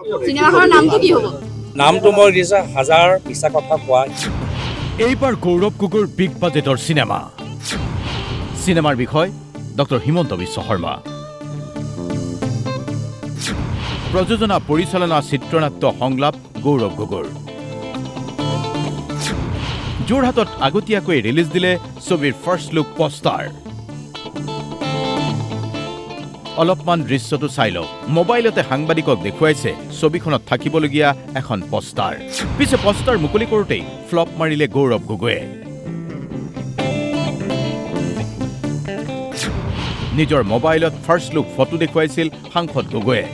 চিনেমাখনৰ নামটো কি হ'ব? নামটো মই দিছোঁ হাজাৰ মিছা কথা কোৱা। এইবাৰ গৌৰৱ গগৈৰ বিগ বাজেটৰ চিনেমাৰ বিষয় ডক্টৰ হিমন্ত বিশ্ব শৰ্মা। প্ৰযোজনা পৰিচালনা চিত্ৰনাট্য সংলাপ গৌৰৱ গগৈৰ। যোৰহাটত আগতীয়াকৈ ৰিলিজ দিলে ছবিৰ ফাৰ্ষ্ট লুক পষ্টাৰ। অলপমান দৃশ্যটো চাই লওক। মোবাইলতে সাংবাদিকক দেখুৱাইছে ছবিখনত থাকিবলগীয়া এখন পষ্টাৰ। পিছে পষ্টাৰ মুকলি কৰোঁতেই ফ্লপ মাৰিলে গৌৰৱ গগৈয়ে। নিজৰ মোবাইলত ফাৰ্ষ্ট লুক ফটো দেখুৱাইছিল সাংসদ গগৈয়ে।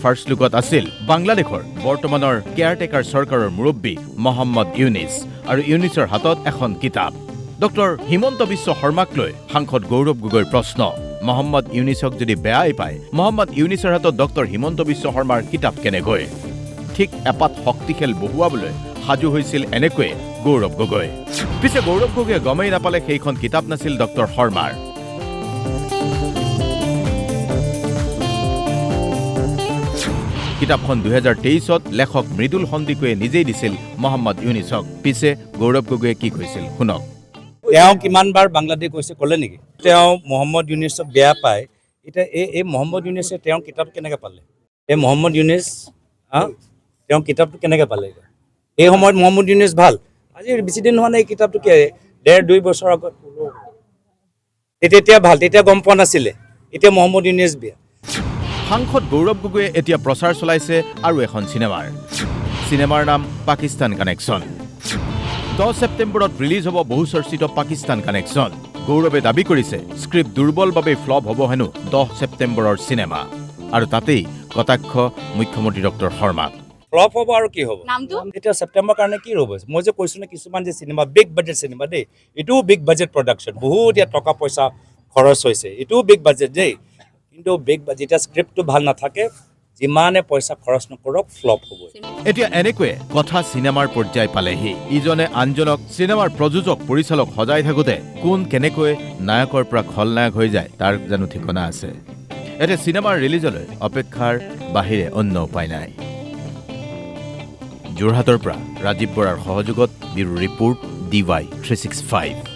ফাৰ্ষ্ট লুকত আছিল বাংলাদেশৰ বৰ্তমানৰ কেয়াৰটেকাৰ চৰকাৰৰ মুৰব্বী মহম্মদ ইউনিছ আৰু ইউনিছৰ হাতত এখন কিতাপ। ডক্টৰ হিমন্ত বিশ্ব শৰ্মাক লৈ সাংসদ গৌৰৱ গগৈৰ প্ৰশ্ন, মহম্মদ ইউনিছক যদি বেয়াই পায়, মহম্মদ ইউনিছৰ হাতত ডক্টৰ হিমন্ত বিশ্ব শৰ্মাৰ কিতাপ কেনেকৈ? ঠিক এপাত শক্তি খেল বহুৱাবলৈ সাজু হৈছিল এনেকৈয়ে গৌৰৱ গগৈ। পিছে গৌৰৱ গগৈয়ে গমেই নাপালে সেইখন কিতাপ নাছিল ডক্টৰ শৰ্মাৰ। কিতাপখন 2023 লেখক মৃদুল সন্দিকৈয়ে নিজেই দিছিল মহম্মদ ইউনিছক। পিছে গৌৰৱ গগৈয়ে কি কৈছিল শুনক। তেওঁ কিমানবাৰ বাংলাদেশ গৈছে ক'লে নেকি? তেওঁ মহম্মদ ইউনিছক বেয়া পায়। এতিয়া এই মহম্মদ ইউনিছে তেওঁৰ কিতাপ কেনেকৈ পালে? এই মহম্মদ ইউনিছ তেওঁ কিতাপটো কেনেকৈ পালে? এই সময়ত মহম্মদ ইউনিছ ভাল। আজি বেছিদিন হোৱা নাই এই কিতাপটো কি 1.5-2 বছৰ আগত তেতিয়া ভাল, তেতিয়া গম পোৱা নাছিলে। এতিয়া মহম্মদ ইউনিছ বেয়া। সাংসদ গৌৰৱ গগৈয়ে এতিয়া প্ৰচাৰ চলাইছে আৰু এখন চিনেমাৰ নাম পাকিস্তান কানেকশ্যন। 10 ছেপ্টেম্বৰত ৰিলিজ হ'ব বহুচৰ্চিত পাকিস্তান কানেকশ্যন। গৌৰৱে দাবী কৰিছে স্ক্ৰিপ্ট দুৰ্বলভাৱে ফ্লপ হ'ব হেনো 10 ছেপ্টেম্বৰৰ চিনেমা। আৰু তাতেই কটাক্ষ মুখ্যমন্ত্ৰী ডক্টৰ শৰ্মাক। ফ্লপ হ'ব আৰু কি হ'ব? নামটো এতিয়া ছেপ্টেম্বৰ কাৰণে কি ৰ'ব? মই যে কৈছোঁ নে কিছুমান যে চিনেমা বিগ বাজেট চিনেমা দেই, এইটোও বিগ বাজেট প্ৰডাকশ্যন, বহুত ইয়াত টকা পইচা খৰচ হৈছে, এইটোও বিগ বাজেট দেই। কিন্তু বিগ বাজেট যেতিয়া স্ক্ৰিপ্টটো ভাল নাথাকে, যিমানে পইচা খৰচ নকৰক ফ্লপ হ'ব। এতিয়া এনেকৈয়ে কথা চিনেমাৰ পৰ্যায় পালেহি। ইজনে আনজনক চিনেমাৰ প্ৰযোজক পৰিচালক সজাই থাকোঁতে কোন কেনেকৈ নায়কৰ পৰা খলনায়ক হৈ যায় তাৰ জানো ঠিকনা আছে? এতিয়া চিনেমাৰ ৰিলিজলৈ অপেক্ষাৰ বাহিৰে অন্য উপায় নাই। যোৰহাটৰ পৰা ৰাজীৱ বৰাৰ সহযোগত ব্যুৰো ৰিপৰ্ট DY 365।